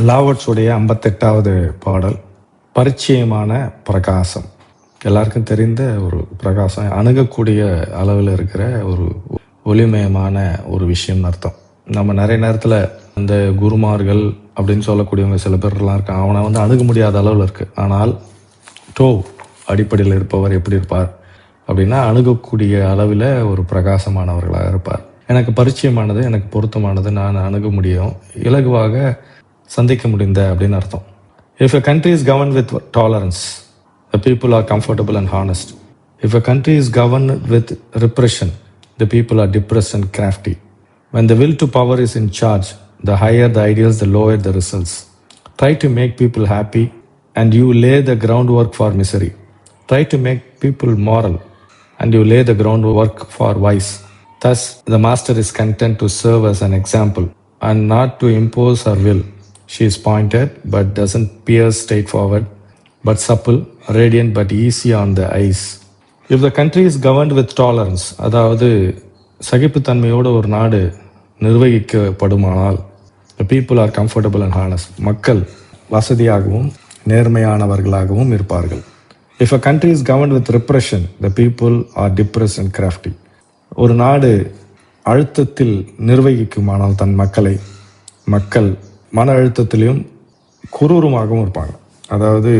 லாவட்ஸுடைய 58வது பாடல். பரிச்சயமான பிரகாசம். எல்லாருக்கும் தெரிந்த ஒரு பிரகாசம், அணுகக்கூடிய அளவில் இருக்கிற ஒரு ஒளிமயமான ஒரு விஷயம்னு அர்த்தம். நம்ம நிறைய நேரத்தில் இந்த குருமார்கள் அப்படின்னு சொல்லக்கூடியவங்க சில பேர்லாம் இருக்காங்க, அவனை வந்து அணுக முடியாத அளவில் இருக்குது. ஆனால் அடிப்படையில் இருப்பவர் எப்படி இருப்பார் அப்படின்னா, அணுகக்கூடிய அளவில் ஒரு பிரகாசமானவர்களாக இருப்பார். எனக்கு பரிச்சயமானது, எனக்கு பொருத்தமானது, நான் அணுக முடியும், இலகுவாக சந்திக்க முடிந்த அப்படின்னு அர்த்தம். If a country is governed with tolerance, the people are comfortable and honest. If a country is governed with repression, the people are depressed and crafty. When the will to power is in charge, the higher the ideals, the lower the results. Try to make people happy and you lay the groundwork for misery. Try to make people moral and you lay the groundwork for vice. Thus, the master is content to serve as an example and not to impose her will. She is pointed but doesn't pierce straightforward, but supple, radiant but easy on the eyes. If the country is governed with tolerance, அதாவது சகிப்புத்தன்மையோடு ஒரு நாடு நிர்வகிக்கப்படுமானால், the people are comfortable and honest. மக்கள் வசதியாகவும் நேர்மையானவர்களாகவும் இருப்பார்கள். If a country is governed with repression, the people are depressed and crafty. ஒரு நாடு அழுத்தத்தில் நிர்வகிக்குமானால் தன் மக்களை, மக்கள் மன அழுத்தத்திலையும் குரூரமாகவும் இருப்பாங்க. அதாவது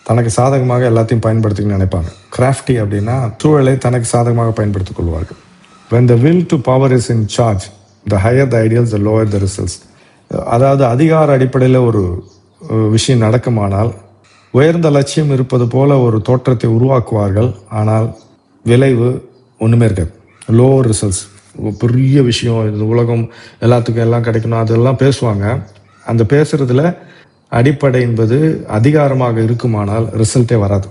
தனக்கு சாதகமாக எல்லாத்தையும் பயன்படுத்திக்கணும்னு நினைப்பாங்க. கிராஃப்டி அப்படின்னா சூழலை தனக்கு சாதகமாக பயன்படுத்திக் கொள்வார்கள். When the will to power is in charge, the higher the ideals, the lower the results. அதாவது அதிகார அடிப்படையில் ஒரு விஷயம் நடக்குமானால் உயர்ந்த லட்சியம் இருப்பது போல ஒரு தோற்றத்தை உருவாக்குவார்கள். ஆனால் விளைவு ஒன்றுமே இருக்காது. Low results. பெரிய விஷயம், இந்த உலகம் எல்லாத்துக்கும் எல்லாம் கிடைக்கணும் அதெல்லாம் பேசுவாங்க. அந்த பேசுகிறதுல அடிப்படை என்பது அதிகாரமாக இருக்குமானால் ரிசல்ட்டே வராது.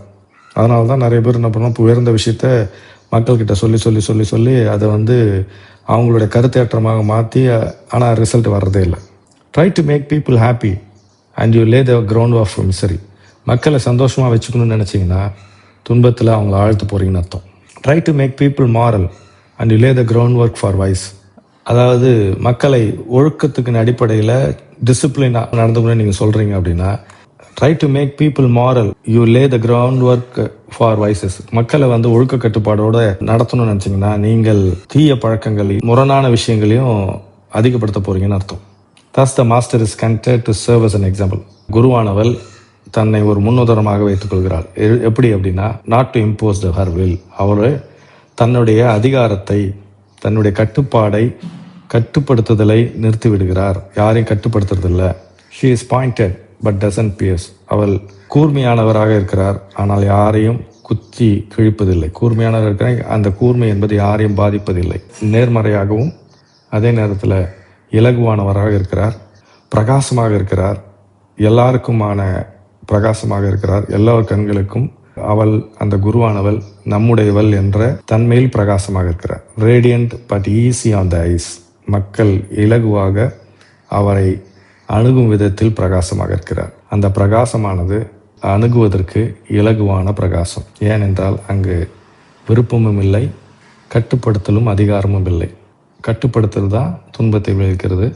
அதனால தான் நிறைய பேர் என்ன பண்ணுவோம், உயர்ந்த விஷயத்த மக்கள்கிட்ட சொல்லி சொல்லி சொல்லி சொல்லி அதை வந்து அவங்களுடைய கருத்தேற்றமாக மாற்றி, ஆனால் ரிசல்ட் வர்றதே இல்லை. Try to make people happy and you lay the ground of misery. மக்களை சந்தோஷமாக வச்சுக்கணும்னு நினச்சிங்கன்னா துன்பத்தில் அவங்கள ஆழ்த்து போகிறீங்கன்னு அர்த்தம். Try to make people moral and you lay the ground work for vice. அதாவது மக்களை ஒழுக்கத்துக்கு அடிப்படையில் டிசிப்ளினாக நடந்துக்கணும்னு நீங்கள் சொல்கிறீங்க அப்படின்னா, try to make people moral you lay the ground work for vices. மக்களை வந்து ஒழுக்க கட்டுப்பாடோடு நடத்தணும்னு நினச்சிங்கன்னா நீங்கள் தீய பழக்கங்களையும் முரணான விஷயங்களையும் அதிகப்படுத்த போகிறீங்கன்னு அர்த்தம். Thus the master is content to serve as an example. குருவானவள் தன்னை ஒரு முன்னுதாரணமாக வைத்துக் கொள்கிறாள். எப்படி அப்படின்னா, not to impose the her will. அவர் தன்னுடைய அதிகாரத்தை, தன்னுடைய கட்டுப்பாடை, கட்டுப்படுத்துதலை நிறுத்தி விடுகிறார். யாரையும் கட்டுப்படுத்துறதில்லை. She is pointed but doesn't pierce. அவள் கூர்மையானவராக இருக்கிறார், ஆனால் யாரையும் குத்தி கிழிப்பதில்லை. கூர்மையானவர் இருக்கிற அந்த கூர்மை என்பது யாரையும் பாதிப்பதில்லை. நேர்மறையாகவும் அதே நேரத்தில் இலகுவானவராக இருக்கிறார், பிரகாசமாக இருக்கிறார், எல்லாருக்குமான பிரகாசமாக இருக்கிறார், எல்லார் கண்களுக்கும். அவள், அந்த குருவானவள் நம்முடையவள் என்ற தன்மையில் பிரகாசமாக இருக்கிறார். Radiant but easy on the eyes. மக்கள் இலகுவாக அவரை அணுகும் விதத்தில் பிரகாசமாக இருக்கிறார். அந்த பிரகாசமானது அணுகுவதற்கு இலகுவான பிரகாசம். ஏனென்றால் அங்கு விருப்பமும் இல்லை, கட்டுப்படுத்தலும் அதிகாரமும் இல்லை. கட்டுப்படுத்துறது தான் துன்பத்தை விளைவிக்கிறது.